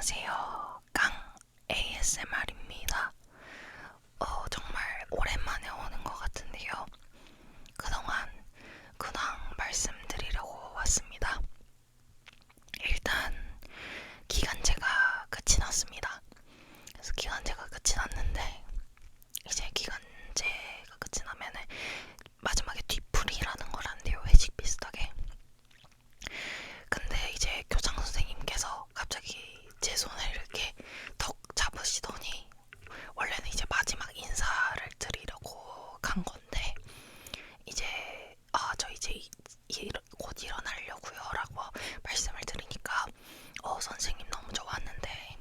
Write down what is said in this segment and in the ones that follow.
안녕하세요. 깡 ASMR입니다. 정말 오랜만에 오는 것 같은데요. 그동안 근황 말씀드리려고 왔습니다. 일단 기간제가 끝이 났습니다. 그래서 기간제가 끝이 났는데 이제 기간제가 끝이 나면은 마지막에 뒤풀이라는 걸 한대요. 회식 비슷하게. 근데 이제 교장 선생님께서 갑자기 제 손을 이렇게 턱 잡으시더니 원래는 이제 마지막 인사를 드리려고 간 건데 이제 저 이제 곧 일어나려고요 라고 말씀을 드리니까 선생님 너무 좋았는데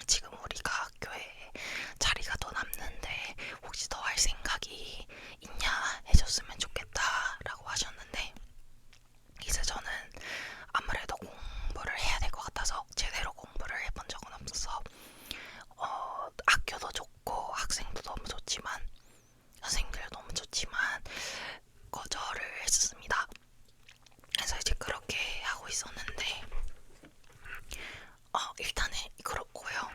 지금 우리가 학교에 자리가 더 남는데 혹시 더 할 생각이 있냐 해줬으면 좋겠다 라고 하셨는데 이제 저는 아무래도 공부를 해야 될 것 같아서 제대로 공부를 해본 적은 없어서 학교도 좋고 학생도 너무 좋지만 선생님들도 너무 좋지만 거절을 했었습니다. 그래서 이제 그렇게 하고 있었는데 일단은 그렇고요.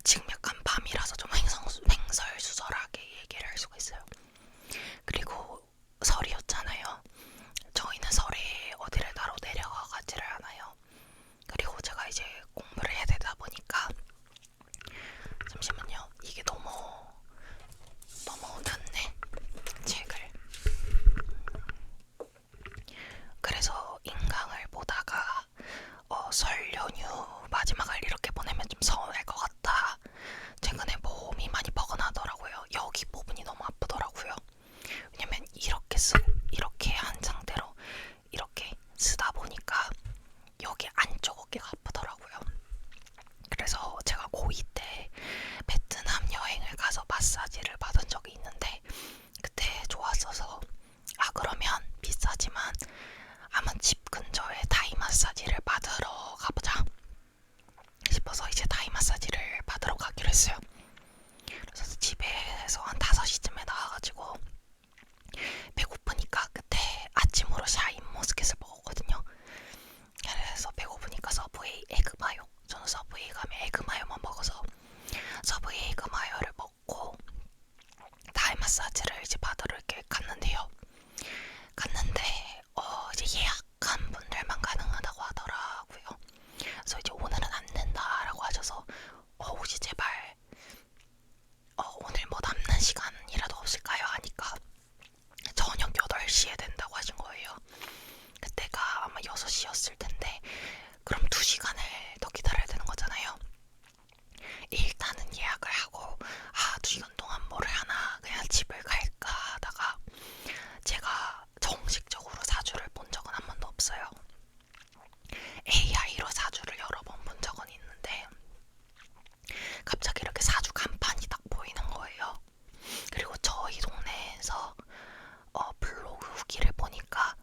지금 약간 밤이라서 좀 횡설수설하게 얘기를 할 수가 있어요. 그리고 설이었잖아요. 저희는 설에 어디를 따로 내려가지를 않아요. 그리고 제가 이제 공부를 해야 되다 보니까 잠시만요. 이게 너무 낮네. 책을. 그래서 인강을 보다가 설 연휴 마지막을 이렇게 보내면 좀 서운할 것 같다. 최근에 몸이 많이 뻐근하더라고요. 여기 부분이 너무 아프더라고요. 왜냐면 이렇게 한 상태로 이렇게 쓰다 보니까 여기 안쪽 어깨가 아프더라고요. 그래서 제가 고2 때 베트남 여행을 가서 마사지를 받은 적이 있는데 그때 좋았어서 그러면 비싸지만 한번 집 근처에 타이 마사지를 받으러 가보자 싶어서 이제 타이 마사지를 받으러 가기로 했어요. 그래서 집에서 한 5시쯤에 나와가지고 배고프니까 그때 아침으로 샤인머스켓을 먹었거든요. 그래서 배고프니까 서브웨이 에그마요. 저는 서브웨이 가면 에그마요만 먹어서 서브웨이 에그마요를 먹고 타이 마사지를 이제 받으러 이렇게 갔는데요. 이제 예약한 분들만 가능하다고 하더라고요. 그래서 이제 오늘은 안 된다라고 하셔서 혹시 제발 오늘 뭐 남는 시간이라도 없을까요? 하니까 저녁 8시에 된다고 하신 거예요. 그때가 아마 6시였을 텐데 그럼 2시간을 더 기다려야 되는 거잖아요. 일단은 예약을 하고 2시간 동안 뭐를 하나 그냥 집을 갈까 하다가 제가 정식적으로 사주를 본 적은 한 번도 없어요. AI로 사주를 여러 번 본 적은 있는데 갑자기 이렇게 사주 간판이 딱 보이는 거예요. 그리고 저희 동네에서 블로그 후기를 보니까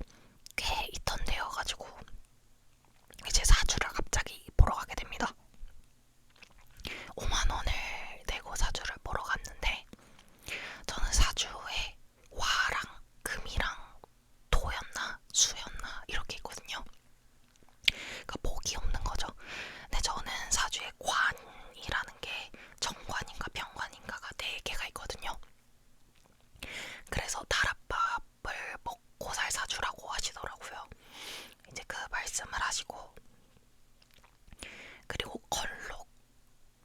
꽤 있던데여가지고 이제 사주를 갑자기 보러 가게 됩니다. 5만 원을 내고 사주를 보러 갔는데 저는 사주에 화랑 금이랑 토였나 수였나 이렇게 있거든요. 그러니까 복이 없는 거죠. 근데 저는 사주에 관이라는 게 정관인가 병관인가가 4개가 있거든요. 그래서 다락밥을 먹고 살 사주라고 하시더라고요. 이제 그 말씀을 하시고 그리고 걸록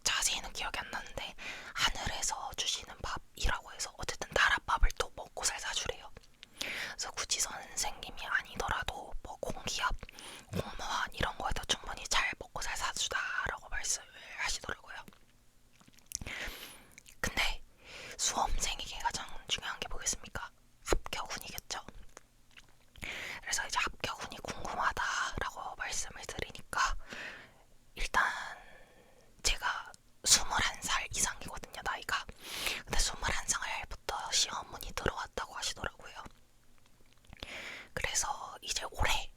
자세히는 기억이 안 나는데 하늘에서 주시는 밥이라고 해서 어쨌든 다락밥을 또 먹고 살 사주래요. 그래서 굳이 선생님이 아니더라도 뭐 공기업, 공무원 이런 거에도 충분히 잘 먹고 살 사주다라고 말씀을 하시더라고요. 근데 수험생에게 가장 중요한 게 뭐겠습니까? 합격운이겠죠. 그래서 이제 합격운이 궁금하다라고 말씀을 드리니까 일단 제가 21살 이상이거든요, 나이가. 근데 21살부터 시험운이 들어왔다고 하시더라고요. 그래서 이제 올해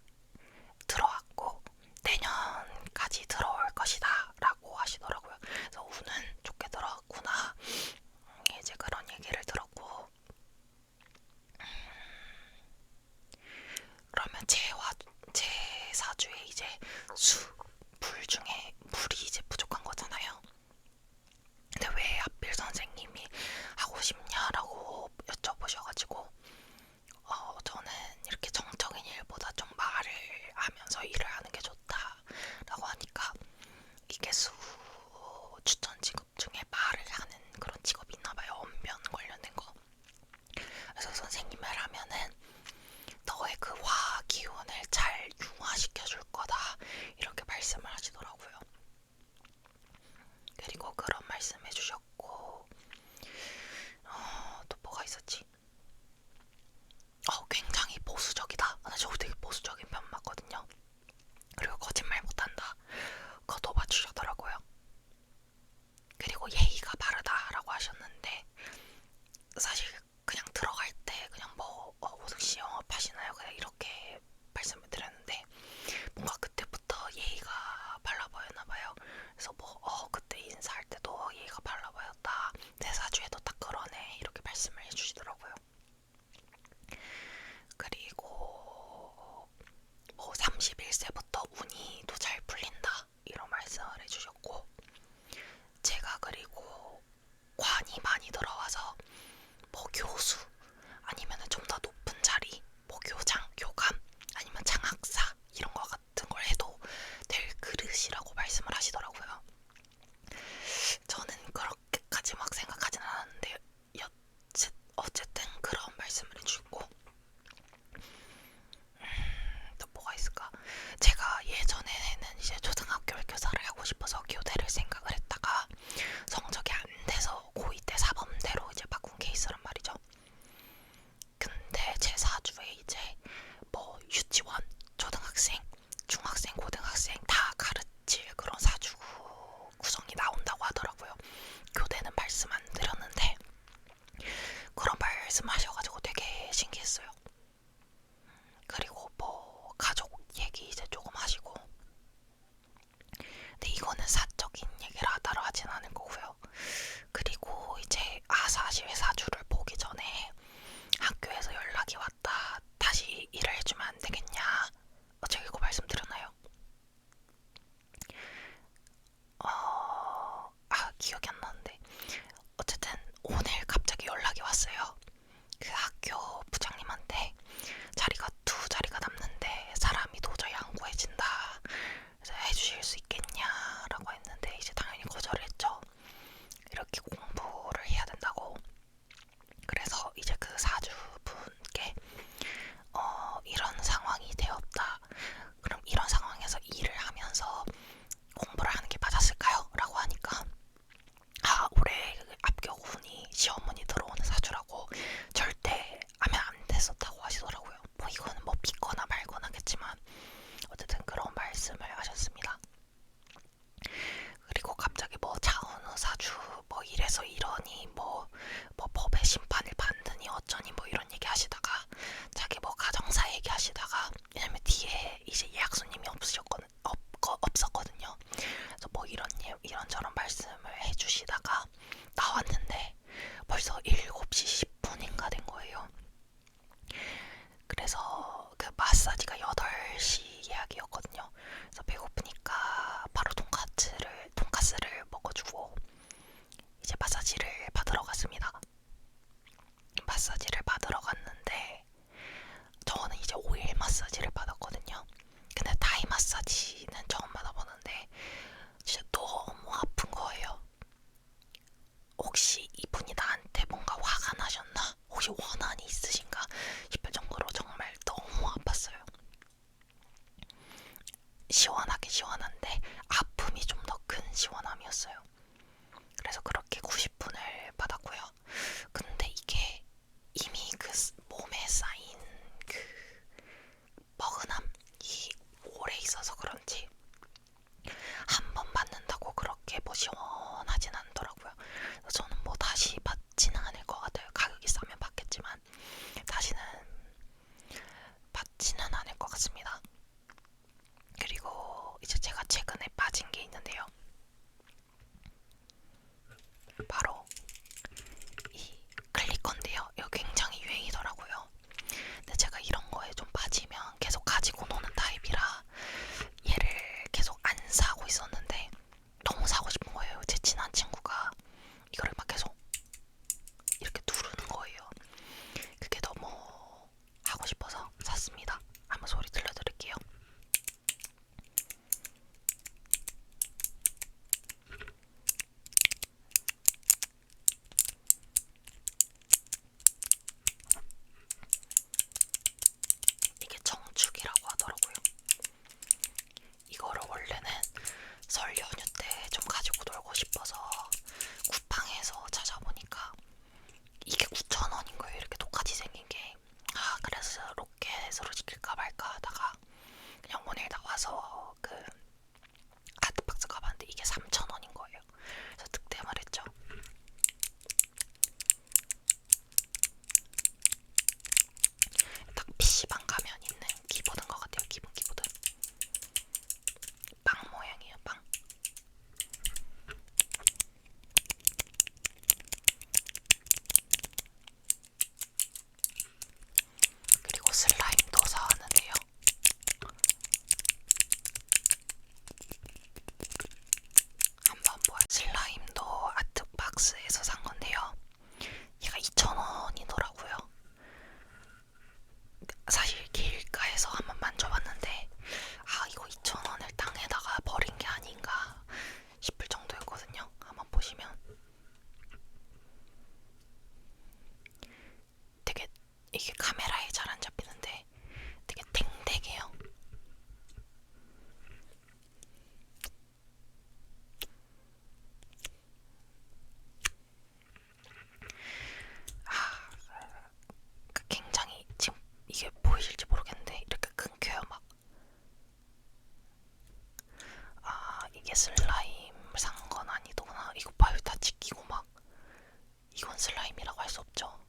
들어왔고 내년 않으시라고 말씀을 하시더라고요. 저는 그렇게까지 막 생각하진 않았는데 어쨌든 그런 말씀을 해주고, 또 뭐가 있을까? 제가 예전에는 이제 초등학교 교사를 하고 싶어서 교대를 생각을 했다가 성적이 안 돼서 고2 때 사범대로 이제 바꾼 케이스란 말이죠. 근데 제 사주에 이제 뭐 유치원, 초등학생, 중학생, 고등학생 다 가르칠 그런 사주 구성이 나온다고 하더라고요. 교대는 말씀 안 드렸는데 그런 말씀하셔가지고 되게 신기했어요. 그리고 뭐 가족 얘기 이제 조금 하시고, 근데 이거는 사적인 얘기라 따로 하진 않을 거고요. 그리고 이제 사실 사주를 보기 전에 학교에서 연락이 왔다, 다시 일을 해주면 안 되겠냐, 제가 이거 말씀드렸나요? 기억이 안 나는데 어쨌든 오늘 갑자기 연락이 왔어요. 그 학교 부장님한테 자리가 두 자리가 남는데 사람이 도저히 안 구해진다, 그래서 해주실 수 있겠냐라고 했는데 이제 당연히 거절을 했죠. 이렇게 공부를 해야 된다고. 그래서 이제 그 사주분께 이런 상황이 되었다, 그럼 이런 상황에서 일을 하면서 공부를 하는 게 맞았을까요? 라고 하니까 올해 합격운이 시어머니 들어오는 사주라고 절대 하면 안 됐었다고 하시더라고요. 뭐 이거는 뭐 믿거나 말거나겠지만 어쨌든 그런 말씀을 하셨습니다. 그리고 갑자기 뭐 차은우 사주 뭐 이래서 이러니 뭐 법의 심판을 받느니 어쩌니 뭐 이런 얘기 하시다가 자기 뭐 가정사 얘기 하시다가, 왜냐면 뒤에 이제 예약 손님이 없었거든요. 그래서 뭐 이런저런 말씀을 해주시다가 나왔는데 벌써 7시 10분인가 된 거예요. 그래서 그 마사지가 8시 예약이었거든요. 그래서 배고프니까 바로 돈까스를 먹어주고 이제 마사지를 받으러 갔습니다. 마사지를 받으러 갔는데 저는 이제 오일 마사지를 받았거든요. 근데 타이 마사지는 처음 받아보는데 진짜 너무 아픈 거예요. 혹시 이분이 나한테 뭔가 슬라임 산 건 아니더구나. 이거 봐요, 다 지키고 막. 이건 슬라임이라고 할 수 없죠.